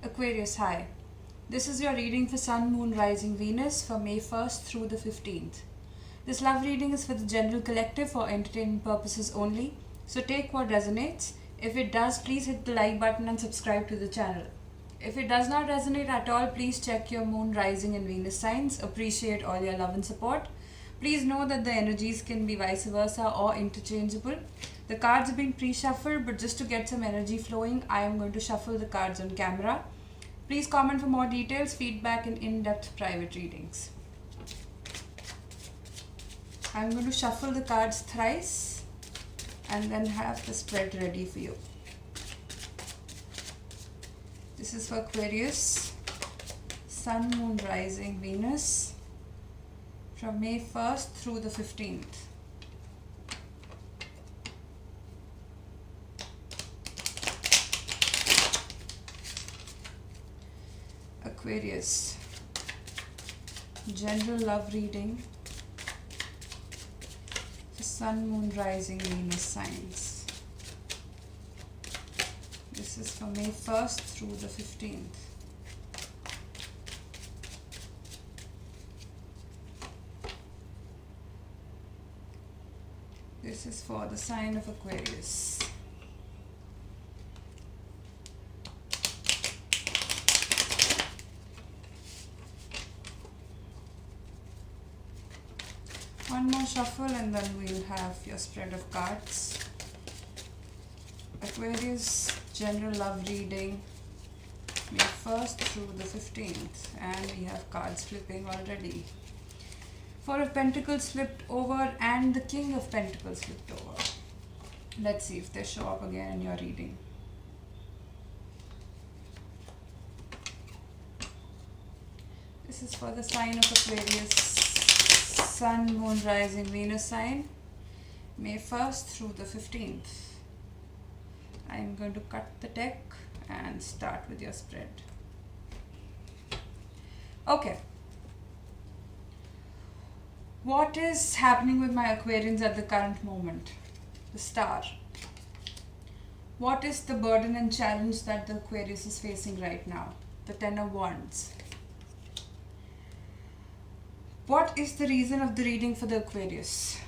Aquarius, hi. This is your reading for Sun, Moon, Rising, Venus for May 1st through the 15th. This love reading is for the general collective for entertainment purposes only. So take what resonates. If it does, please hit the like button and subscribe to the channel. If it does not resonate at all, please check your Moon, Rising and Venus signs. Appreciate all your love and support. Please know that the energies can be vice versa or interchangeable. The cards have been pre-shuffled, but just to get some energy flowing, I am going to shuffle the cards on camera. Please comment for more details, feedback and in-depth private readings. I'm going to shuffle the cards thrice and then have the spread ready for you. This is for Aquarius, Sun, Moon, Rising, Venus from May 1st through the 15th. Aquarius, general love reading for Sun, Moon, Rising, Venus signs. This is for May 1st through the 15th. This is for the sign of Aquarius. One more shuffle and then we'll have your spread of cards. Aquarius, general love reading, May 1st through the 15th. And we have cards flipping already. Four of Pentacles flipped over and the King of Pentacles flipped over. Let's see if they show up again in your reading. This is for the sign of Aquarius. Sun, Moon, Rising, Venus sign, May 1st through the 15th. I'm going to cut the deck and start with your spread. Okay. What is happening with my Aquarians at the current moment? The Star. What is the burden and challenge that the Aquarius is facing right now? The Ten of Wands. What is the reason of the reading for the Aquarius?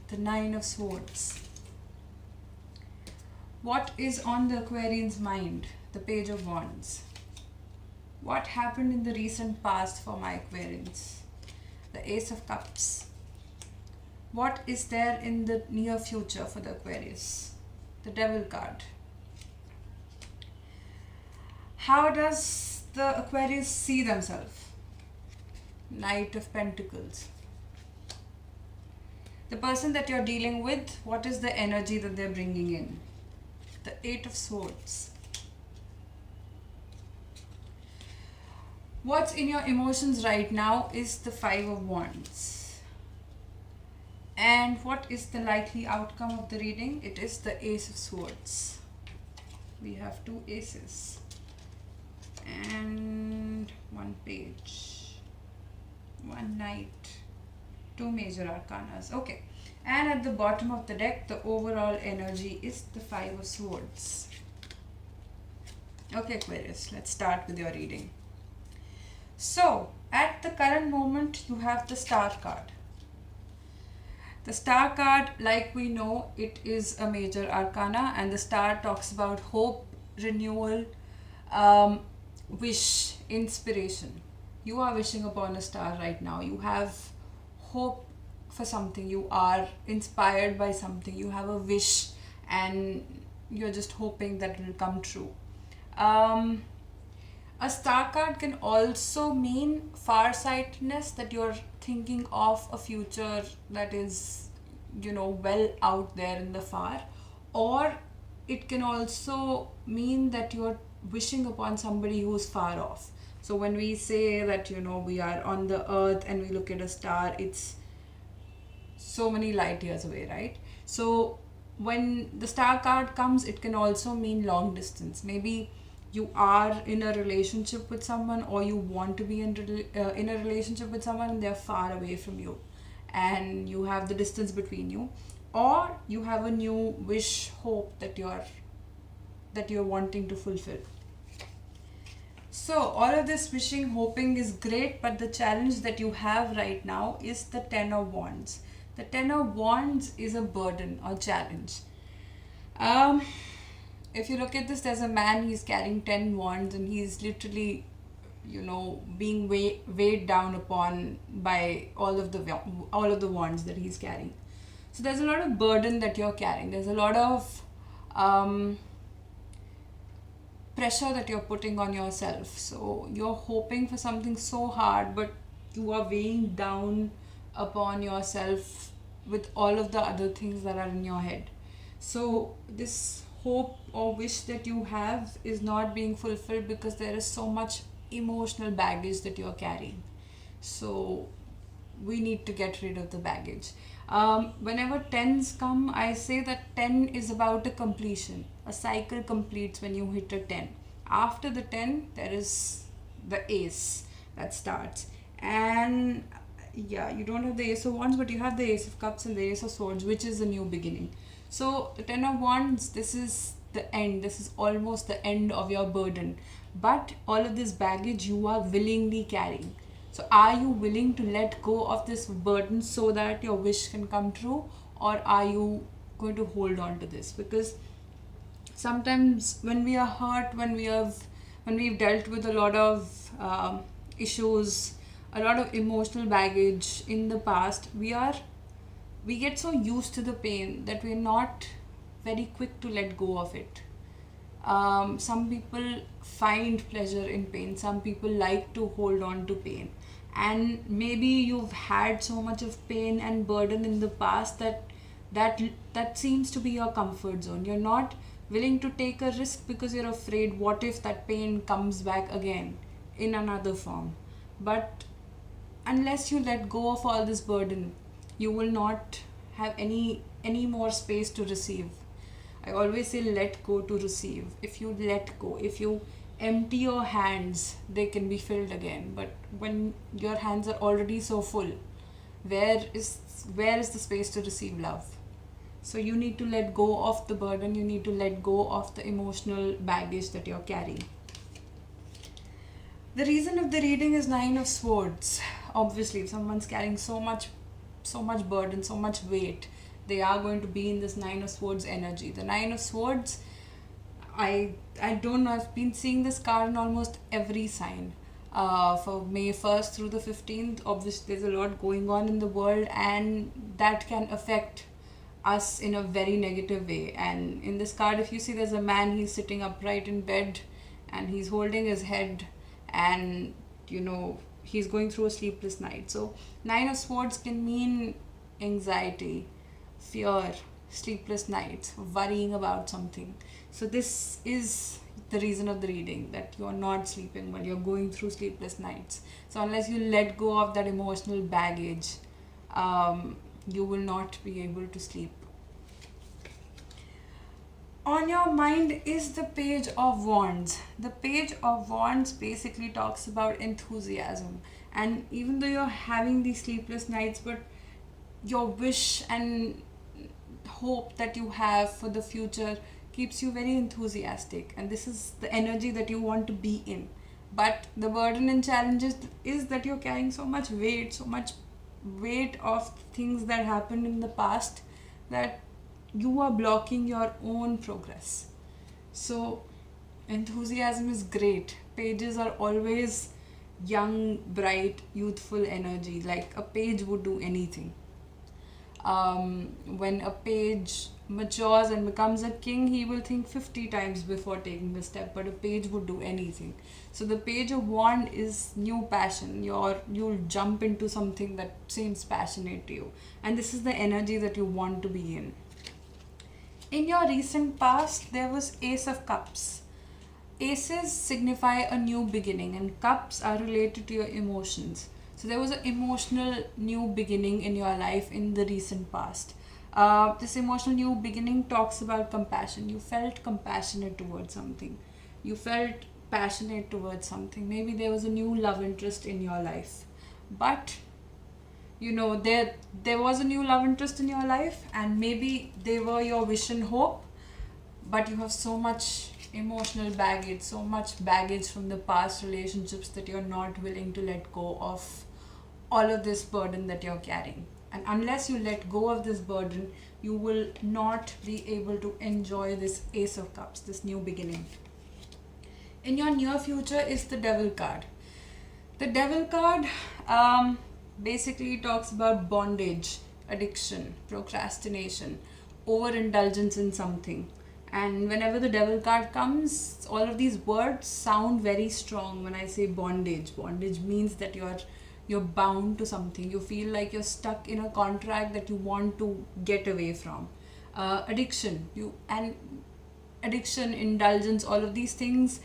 The Nine of Swords. What is on the Aquarian's mind? The Page of Wands. What happened in the recent past for my Aquarians? The Ace of Cups. What is there in the near future for the Aquarius? The Devil card. How does the Aquarius see themselves? Knight of Pentacles. The person that you're dealing with, what is the energy that they're bringing in? The Eight of Swords. What's in your emotions right now is the Five of Wands. And what is the likely outcome of the reading? It is the Ace of Swords. We have two aces and one page. One knight, two major arcanas. Okay, and at the bottom of the deck, the overall energy is the Five of Swords. Okay, Aquarius, let's start with your reading. So, at the current moment, you have the Star card. The Star card, like we know, it is a major arcana, and the Star talks about hope, renewal, wish, inspiration. You are wishing upon a star right now. You have hope for something. You are inspired by something. You have a wish and you're just hoping that it will come true. A star card can also mean farsightedness, that you're thinking of a future that is, well out there in the far. Or it can also mean that you're wishing upon somebody who's far off. So when we say that, we are on the earth and we look at a star, it's so many light years away, right? So when the Star card comes, it can also mean long distance. Maybe you are in a relationship with someone, or you want to be in a relationship with someone and they're far away from you and you have the distance between you. Or you have a new wish, hope that you're wanting to fulfill. So, all of this wishing, hoping is great, but the challenge that you have right now is the Ten of Wands. The Ten of Wands is a burden or challenge. Um, if you look at this, there's a man, he's carrying 10 wands, and he's literally, being weighed down upon by all of the wands that he's carrying. So there's a lot of burden that you're carrying. There's a lot of pressure that you're putting on yourself. So you're hoping for something so hard, but you are weighing down upon yourself with all of the other things that are in your head. So this hope or wish that you have is not being fulfilled because there is so much emotional baggage that you're carrying. So we need to get rid of the baggage. Whenever tens come, I say that 10 is about a completion. A cycle completes when you hit a 10. After the 10, there is the ace that starts. And yeah, you don't have the ace of wands, but you have the ace of cups and the ace of swords, which is a new beginning. So the 10 of wands, this is the end. This is almost the end of your burden. But all of this baggage you are willingly carrying. So are you willing to let go of this burden so that your wish can come true, or are you going to hold on to this? Because sometimes when we are hurt, when we've dealt with a lot of issues, a lot of emotional baggage in the past, we get so used to the pain that we're not very quick to let go of it. Some people find pleasure in pain, some people like to hold on to pain, and maybe you've had so much of pain and burden in the past that seems to be your comfort zone. You're not willing to take a risk because you're afraid, what if that pain comes back again in another form? But unless you let go of all this burden, you will not have any more space to receive. I always say let go to receive. If you let go, if you empty your hands, they can be filled again. But when your hands are already so full, where is the space to receive love? So you need to let go of the burden, you need to let go of the emotional baggage that you're carrying. The reason of the reading is Nine of Swords. Obviously, if someone's carrying so much burden, so much weight, they are going to be in this Nine of Swords energy. The Nine of Swords, I don't know, I've been seeing this card in almost every sign. For May 1st through the 15th, obviously there's a lot going on in the world, and that can affect us in a very negative way. And in this card, if you see, there's a man, he's sitting upright in bed and he's holding his head, and he's going through a sleepless night. So Nine of Swords can mean anxiety, fear, sleepless nights, worrying about something. So this is the reason of the reading, that you're not sleeping well, you're going through sleepless nights. So unless you let go of that emotional baggage, you will not be able to sleep. On your mind is the Page of Wands. The Page of Wands basically talks about enthusiasm. And even though you're having these sleepless nights, but your wish and hope that you have for the future keeps you very enthusiastic, and this is the energy that you want to be in. But the burden and challenges is that you're carrying so much weight of things that happened in the past, that you are blocking your own progress. So enthusiasm is great. Pages are always young, bright, youthful energy. Like a page would do anything. When a page matures and becomes a king, he will think 50 times before taking the step, but a page would do anything. So the Page of Wand is new passion. You'll jump into something that seems passionate to you, and this is the energy that you want to be in. In your recent past, there was Ace of Cups. Aces signify a new beginning, and cups are related to your emotions. So there was an emotional new beginning in your life in the recent past. This emotional new beginning talks about compassion. You felt compassionate towards something. You felt passionate towards something. Maybe there was a new love interest in your life. But there was a new love interest in your life, and maybe they were your wish and hope, but you have so much emotional baggage, so much baggage from the past relationships that you're not willing to let go of all of this burden that you're carrying. And unless you let go of this burden, you will not be able to enjoy this Ace of Cups, this new beginning. In your near future is the Devil card. The Devil card basically talks about bondage, addiction, procrastination, overindulgence in something. And whenever the Devil card comes, all of these words sound very strong. When I say bondage, bondage means that you're bound to something. You feel like you're stuck in a contract that you want to get away from. Addiction, indulgence, all of these things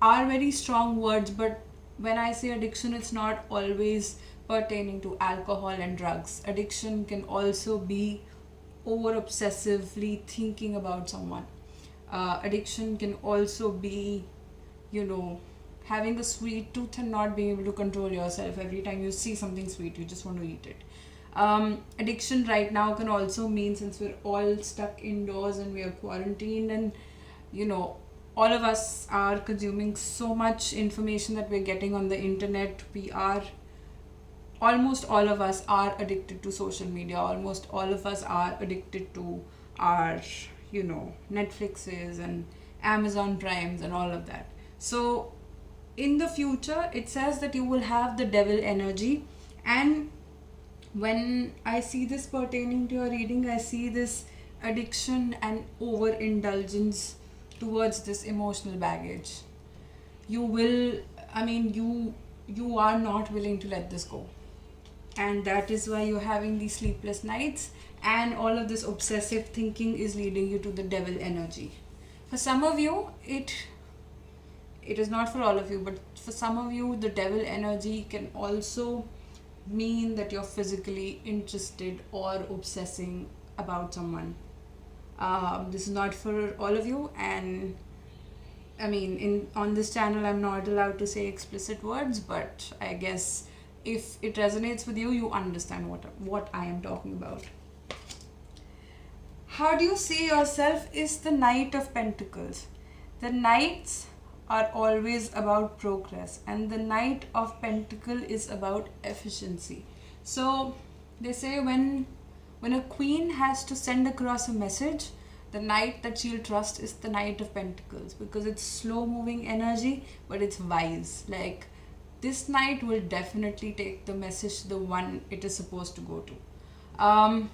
are very strong words, but when I say addiction, it's not always pertaining to alcohol and drugs. Addiction can also be over obsessively thinking about someone. Addiction can also be, having a sweet tooth and not being able to control yourself. Every time you see something sweet, you just want to eat it. Addiction right now can also mean, since we're all stuck indoors and we are quarantined, and all of us are consuming so much information that we're getting on the internet. Almost all of us are addicted to social media. Almost all of us are addicted to our, Netflixes and Amazon Primes and all of that. So in the future, it says that you will have the devil energy. And when I see this pertaining to your reading, I see this addiction and overindulgence towards this emotional baggage. You are not willing to let this go. And that is why you're having these sleepless nights, and all of this obsessive thinking is leading you to the devil energy. For some of you, it is not for all of you, but for some of you, the devil energy can also mean that you're physically interested or obsessing about someone. This is not for all of you, and on this channel I'm not allowed to say explicit words, but I guess if it resonates with you, you understand what I am talking about. How do you see yourself is the Knight of Pentacles. The Knights are always about progress, and the Knight of Pentacle is about efficiency. So they say when a queen has to send across a message, the knight that she'll trust is the Knight of Pentacles, because it's slow moving energy, but it's wise. Like, this knight will definitely take the message the one it is supposed to go to.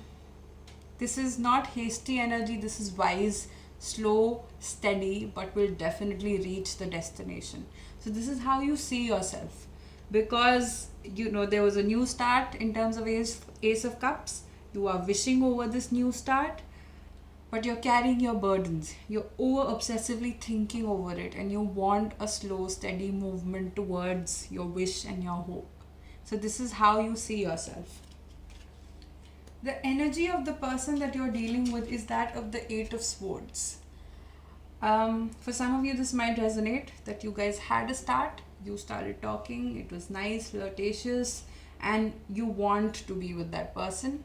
This is not hasty energy, this is wise, slow, steady, but will definitely reach the destination. So this is how you see yourself, because there was a new start in terms of Ace of Cups. You are wishing over this new start, but you're carrying your burdens. You're over obsessively thinking over it, and you want a slow, steady movement towards your wish and your hope. So this is how you see yourself. The energy of the person that you're dealing with is that of the Eight of Swords. For some of you, this might resonate, that you guys had a start, you started talking, it was nice, flirtatious, and you want to be with that person,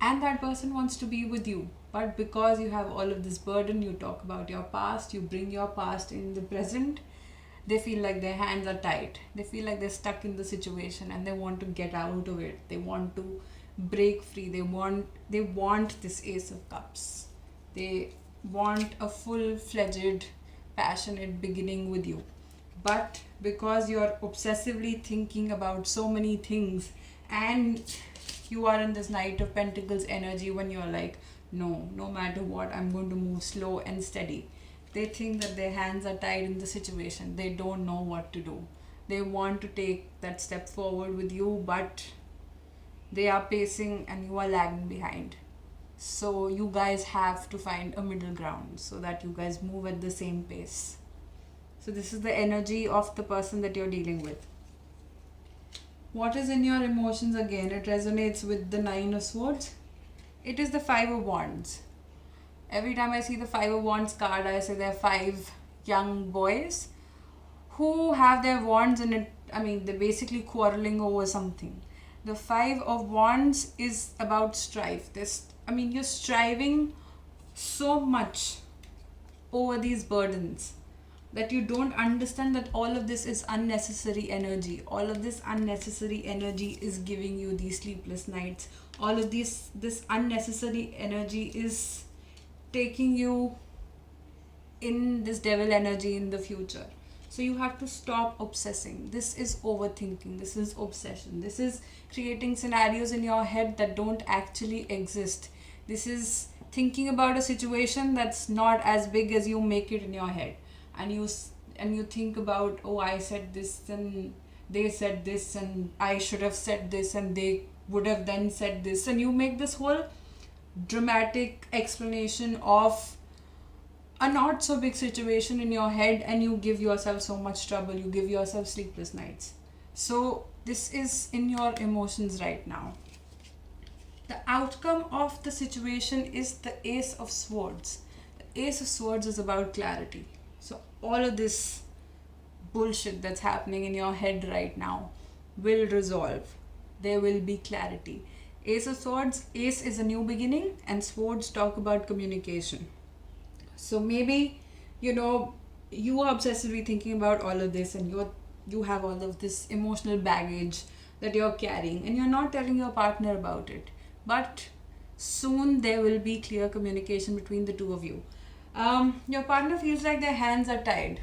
and that person wants to be with you. But because you have all of this burden, you talk about your past, you bring your past in the present, they feel like their hands are tied. They feel like they're stuck in the situation and they want to get out of it. They want to break free. They want this Ace of Cups. They want a full-fledged, passionate beginning with you. But because you're obsessively thinking about so many things, and you are in this Knight of Pentacles energy, when you're like, no matter what, I'm going to move slow and steady. They think that their hands are tied in the situation. They don't know what to do. They want to take that step forward with you, but they are pacing and you are lagging behind. So you guys have to find a middle ground so that you guys move at the same pace. So this is the energy of the person that you're dealing with. What is in your emotions again? It resonates with the Nine of Swords. It is the Five of Wands. Every time I see the Five of Wands card, I say there are 5 young boys who have their wands in it. They're basically quarreling over something. The Five of Wands is about strife. You're striving so much over these burdens, that you don't understand that all of this is unnecessary energy. All of this unnecessary energy is giving you these sleepless nights. All of this unnecessary energy is taking you in this devil energy in the future. So you have to stop obsessing. This is overthinking. This is obsession. This is creating scenarios in your head that don't actually exist. This is thinking about a situation that's not as big as you make it in your head. And you think about, oh, I said this and they said this and I should have said this and they would have then said this, and you make this whole dramatic explanation of a not so big situation in your head, and you give yourself so much trouble. You give yourself sleepless nights. So this is in your emotions right now. The outcome of the situation is the Ace of Swords. The Ace of Swords is about clarity. So all of this bullshit that's happening in your head right now will resolve. There will be clarity. Ace of Swords, Ace is a new beginning, and Swords talk about communication. So maybe, you are obsessively thinking about all of this, and you have all of this emotional baggage that you're carrying, and you're not telling your partner about it. But soon there will be clear communication between the two of you. Your partner feels like their hands are tied.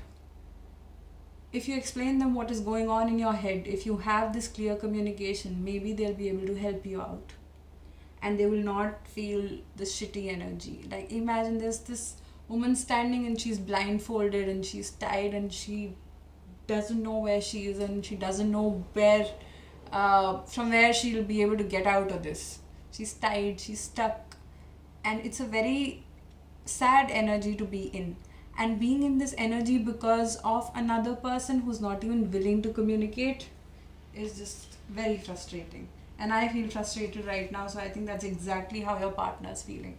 If you explain them what is going on in your head, if you have this clear communication, maybe they'll be able to help you out. And they will not feel the shitty energy. Like, imagine there's this woman standing and she's blindfolded and she's tied and she doesn't know where she is, and she doesn't know from where she'll be able to get out of this. She's tied, she's stuck, and it's a very sad energy to be in. And being in this energy because of another person who's not even willing to communicate is just very frustrating. And I feel frustrated right now, so I think that's exactly how your partner's feeling.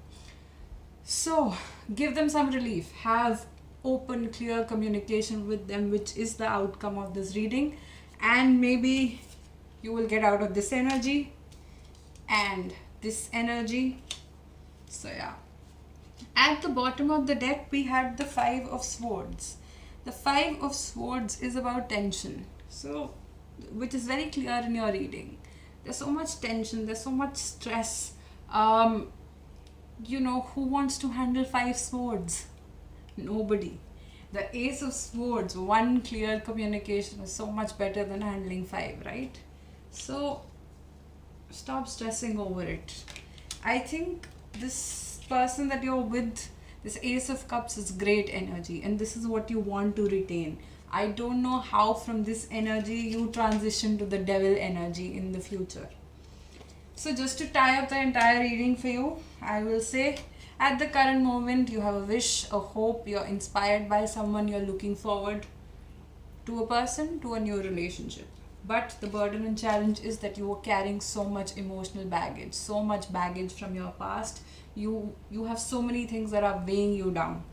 So give them some relief. Have open, clear communication with them, which is the outcome of this reading. And maybe you will get out of this energy and this energy. So yeah. At the bottom of the deck, we had the Five of Swords. The Five of Swords is about tension. So, which is very clear in your reading. There's so much tension, there's so much stress. Who wants to handle 5 swords? Nobody. The Ace of Swords, one clear communication is so much better than handling 5, right? So, stop stressing over it. I think this person that you're with, this Ace of Cups, is great energy, and this is what you want to retain. I don't know how from this energy you transition to the devil energy in the future. So just to tie up the entire reading for you, I will say, at the current moment, you have a wish, a hope, you're inspired by someone, you're looking forward to a person, to a new relationship. But the burden and challenge is that you are carrying so much emotional baggage, so much baggage from your past. You have so many things that are weighing you down.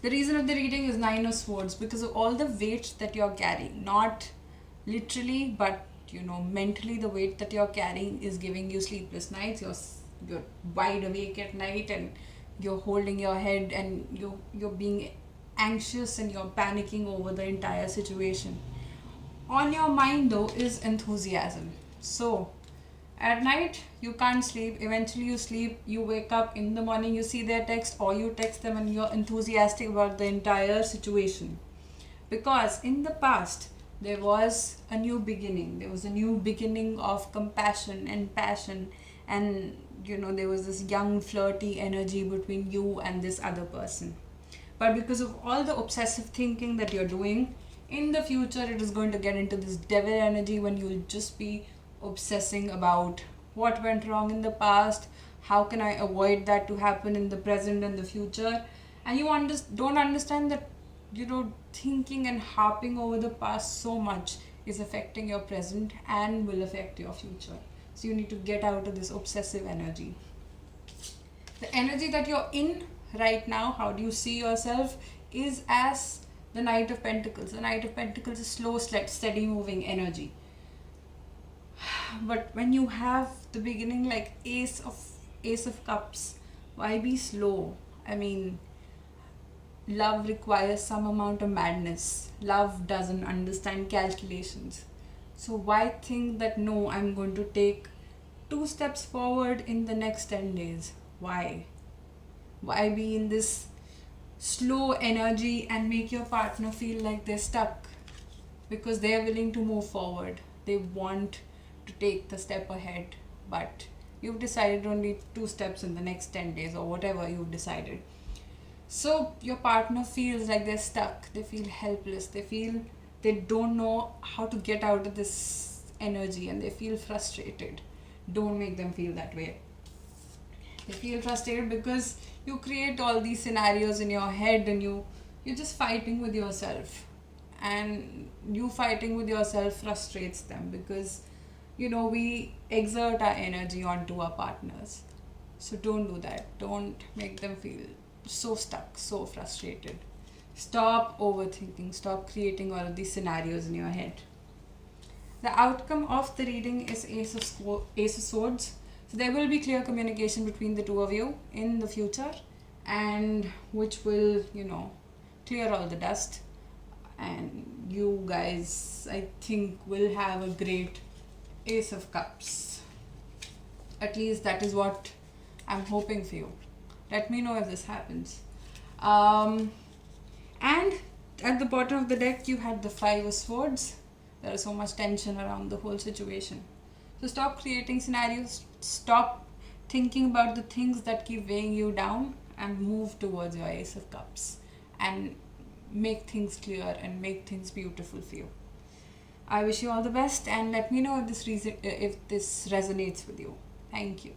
The reason of the reading is 9 of Swords, because of all the weight that you're carrying. Not literally, but mentally, the weight that you're carrying is giving you sleepless nights. You're wide awake at night and you're holding your head and you're being anxious and you're panicking over the entire situation. On your mind though is enthusiasm. So at night you can't sleep, eventually you sleep, you wake up in the morning, you see their text or you text them and you're enthusiastic about the entire situation. Because in the past there was a new beginning. There was a new beginning of compassion and passion, and there was this young flirty energy between you and this other person. But because of all the obsessive thinking that you're doing, in the future it is going to get into this devil energy when you'll just be obsessing about what went wrong in the past, how can I avoid that to happen in the present and the future. And you don't understand that thinking and harping over the past so much is affecting your present and will affect your future. So you need to get out of this obsessive energy. The energy that you're in right now, how do you see yourself, is as the Knight of Pentacles. The Knight of Pentacles is slow, steady moving energy. But when you have the beginning like Ace of Cups, why be slow? I mean, love requires some amount of madness. Love doesn't understand calculations. So why think that no, I'm going to take 2 steps forward in the next 10 days? Why? Why be in this slow energy and make your partner feel like they're stuck? Because they're willing to move forward. They want to take the step ahead, but you've decided only 2 steps in the next 10 days or whatever you've decided. So your partner feels like they're stuck, they feel helpless, they feel they don't know how to get out of this energy and they feel frustrated. Don't make them feel that way. They feel frustrated because you create all these scenarios in your head and you're just fighting with yourself. And you fighting with yourself frustrates them because we exert our energy onto our partners. So don't do that. Don't make them feel so stuck, so frustrated. Stop overthinking, stop creating all of these scenarios in your head. The outcome of the reading is Ace of Swords. So there will be clear communication between the two of you in the future, and which will, clear all the dust. And you guys, I think, will have a great Ace of Cups. At least that is what I'm hoping for you. Let me know if this happens. And at the bottom of the deck, you had the Five of Swords. There is so much tension around the whole situation. So stop creating scenarios. Stop thinking about the things that keep weighing you down and move towards your Ace of Cups. And make things clear and make things beautiful for you. I wish you all the best and let me know if this resonates with you. Thank you.